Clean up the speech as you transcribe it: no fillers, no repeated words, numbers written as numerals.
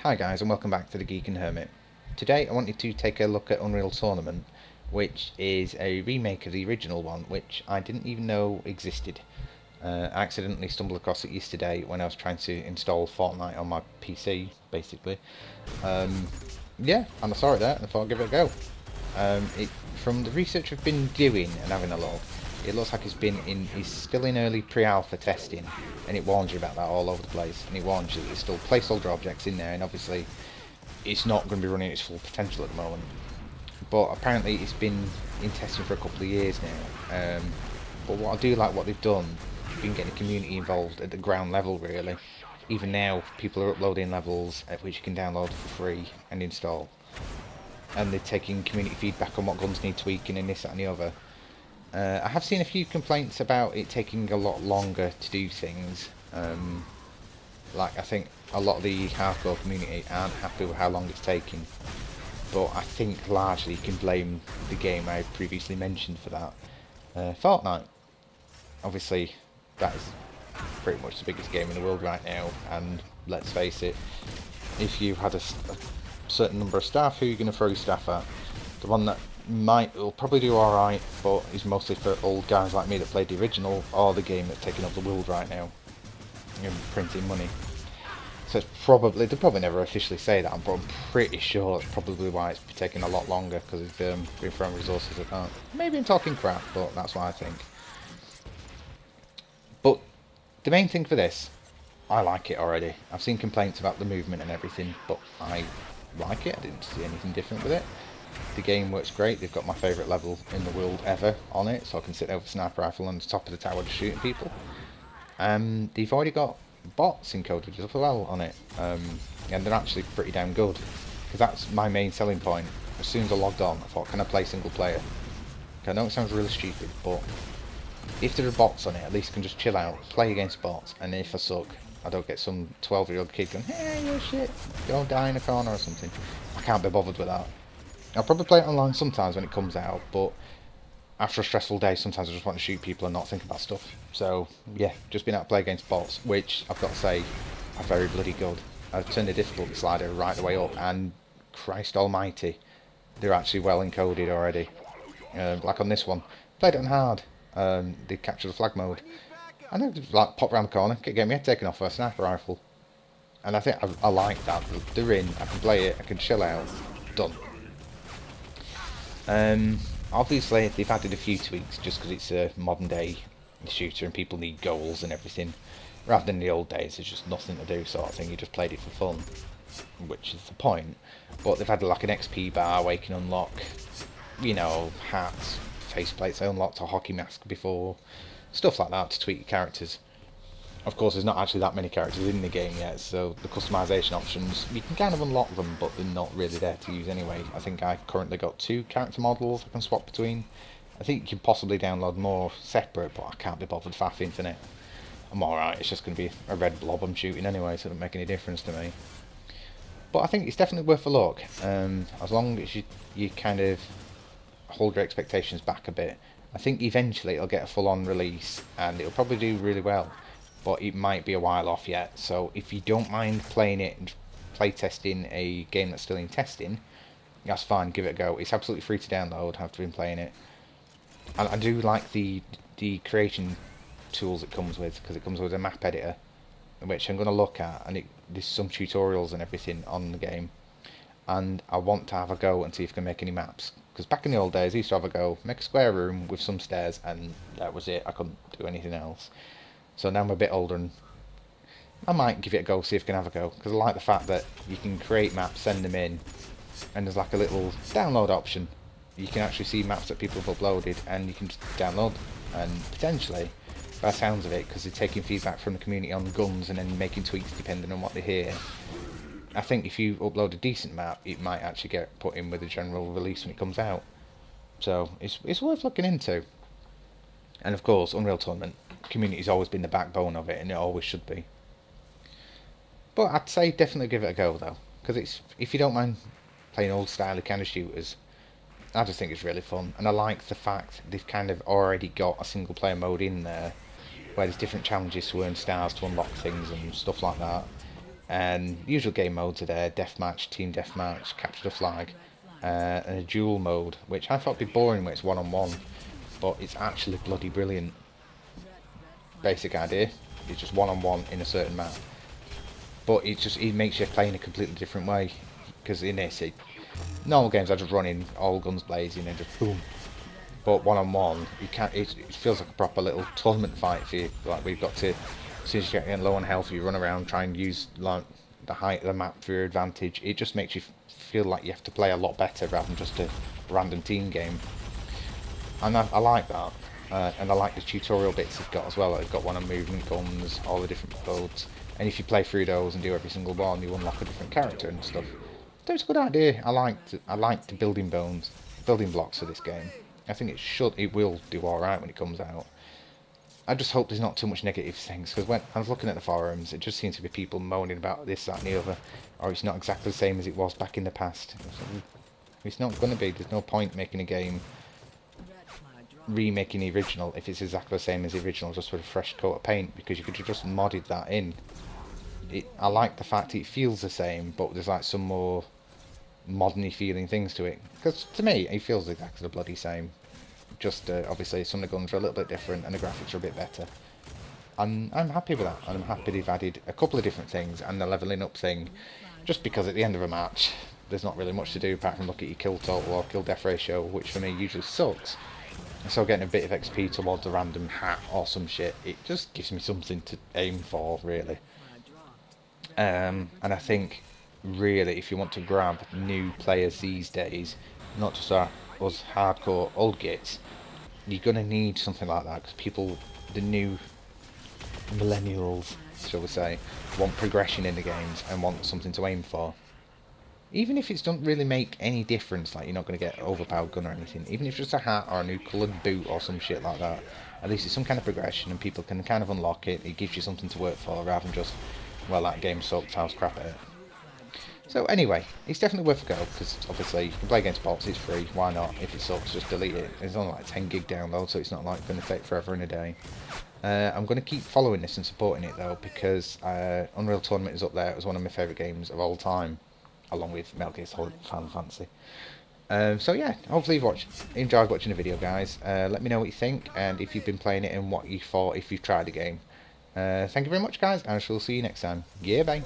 Hi guys and welcome back to the Geek and Hermit. Today I wanted to take a look at Unreal Tournament, which is a remake of the original one, which I didn't even know existed. I accidentally stumbled across it yesterday when I was trying to install Fortnite on my PC, basically. Um, yeah, and I saw it there and I thought I'd give it a go. From the research I've been doing and having a look, it looks like it's still in early pre-alpha testing, and it warns you about that all over the place, and it warns you that there's still placeholder objects in there, and obviously it's not going to be running its full potential at the moment. But apparently it's been in testing for a couple of years now. But what I do like what they've done, been getting the community involved at the ground level really. Even now, people are uploading levels which you can download for free and install, and they're taking community feedback on what guns need tweaking and this, that and the other. I have seen a few complaints about it taking a lot longer to do things. Like I think a lot of the hardcore community aren't happy with how long it's taking. But I think largely you can blame the game I previously mentioned for that. Fortnite. Obviously, that is pretty much the biggest game in the world right now, and let's face it, if you had a certain number of staff, who are you going to throw your staff at? The one that will probably do alright, but is mostly for old guys like me that played the original, or the game that's taking up the world right now and printing money. So it's probably, they'll probably never officially say that, but I'm pretty sure that's probably why it's taking a lot longer, because it's been throwing resources at that. Maybe I'm talking crap, but that's what I think. But the main thing for this, I like it already. I've seen complaints about the movement and everything, but I like it. I didn't see anything different with it. The game works great. They've got my favourite level in the world ever on it, so I can sit there with a sniper rifle on the top of the tower just shooting people. They've already got bots encoded as well on it, and they're actually pretty damn good, because that's my main selling point. As soon as I logged on, I thought, can I play single player? I know it sounds really stupid, but if there are bots on it, at least I can just chill out, play against bots, and if I suck, I don't get some 12-year-old kid going, hey, you're shit, go die in a corner or something. I can't be bothered with that. I'll probably play it online sometimes when it comes out, but after a stressful day, sometimes I just want to shoot people and not think about stuff. So, yeah, just been out to play against bots, which, I've got to say, are very bloody good. I've turned the difficulty slider right the way up, and Christ almighty, they're actually well encoded already. Like on this one, played it on hard. They captured the flag mode. And then just like pop round the corner, get my head taken off with a sniper rifle. And I think I like that. They're in, I can play it, I can chill out. Done. Obviously they've added a few tweaks just because it's a modern day shooter and people need goals and everything. Rather than the old days, there's just nothing to do sort of thing, you just played it for fun. Which is the point. But they've added like an XP bar where you can unlock, you know, hats, faceplates. I unlocked a hockey mask before. Stuff like that to tweak your characters. Of course, there's not actually that many characters in the game yet, so the customization options, you can kind of unlock them, but they're not really there to use anyway. I think I've currently got 2 character models I can swap between. I think you can possibly download more separate, but I can't be bothered faffing for it. I'm alright, it's just going to be a red blob I'm shooting anyway, so it doesn't make any difference to me. But I think it's definitely worth a look, as long as you kind of hold your expectations back a bit. I think eventually it'll get a full-on release, and it'll probably do really well. But it might be a while off yet, so if you don't mind playing it and playtesting a game that's still in testing, that's fine, give it a go. It's absolutely free to download after been playing it. And I do like the creation tools it comes with, because it comes with a map editor, which I'm going to look at, and there's some tutorials and everything on the game. And I want to have a go and see if I can make any maps. Because back in the old days, I used to have a go, make a square room with some stairs, and that was it, I couldn't do anything else. So now I'm a bit older and I might give it a go, see if I can have a go, because I like the fact that you can create maps, send them in, and there's like a little download option. You can actually see maps that people have uploaded and you can just download them. And potentially, by the sounds of it, because they're taking feedback from the community on guns and then making tweaks depending on what they hear, I think if you upload a decent map, it might actually get put in with the general release when it comes out. So it's worth looking into. And of course, Unreal Tournament, community's always been the backbone of it, and it always should be. But I'd say definitely give it a go though, because if you don't mind playing old style kind of shooters, I just think it's really fun, and I like the fact they've kind of already got a single player mode in there, where there's different challenges to earn stars to unlock things and stuff like that. And usual game modes are there: deathmatch, team deathmatch, capture the flag, and a duel mode, which I thought would be boring when it's one-on-one, but it's actually bloody brilliant. Basic idea: it's just one-on-one in a certain map, but it makes you play in a completely different way. Because in this, normal games I just run in, all guns blazing, and just boom. But one-on-one, you can't. It feels like a proper little tournament fight for you. Like we've got to, as soon as you get low on health, you run around, try and use like the height of the map for your advantage. It just makes you feel like you have to play a lot better rather than just a random team game. And I like that. And I like the tutorial bits they've got as well. They've got one on movement, guns, all the different modes. And if you play through those and do every single one, you unlock a different character and stuff. So it's a good idea. I like the building blocks for this game. I think it will do alright when it comes out. I just hope there's not too much negative things, because when I was looking at the forums, it just seems to be people moaning about this, that and the other, or it's not exactly the same as it was back in the past. It's not going to be. There's no point making a game remaking the original if it's exactly the same as the original, just with a fresh coat of paint, because you could have just modded that in. I like the fact it feels the same, but there's like some more modern-y feeling things to it, because to me it feels exactly the bloody same, just obviously some of the guns are a little bit different and the graphics are a bit better, and I'm happy with that. And I'm happy they've added a couple of different things and the leveling up thing, just because at the end of a match there's not really much to do apart from look at your kill total or kill death ratio, which for me usually sucks. So getting a bit of XP towards a random hat or some shit, it just gives me something to aim for, really. And I think, really, if you want to grab new players these days, not just us hardcore old gits, you're going to need something like that, because people, the new millennials, shall we say, want progression in the games and want something to aim for. Even if it doesn't really make any difference, like you're not going to get overpowered gun or anything, even if it's just a hat or a new coloured boot or some shit like that, at least it's some kind of progression and people can kind of unlock it. It gives you something to work for rather than just, well, that game sucks, how's crap at it. So anyway, it's definitely worth a go, because obviously you can play against bots, it's free, why not? If it sucks, just delete it. It's only like 10 gig download, so it's not like going to take forever in a day. I'm going to keep following this and supporting it though, because Unreal Tournament is up there. It was one of my favourite games of all time, along with Metal Gear Solid Final Fantasy. So yeah, hopefully you've enjoyed watching the video, guys. Let me know what you think, and if you've been playing it and what you thought if you've tried the game. Thank you very much, guys, and I shall see you next time. Yeah, bye.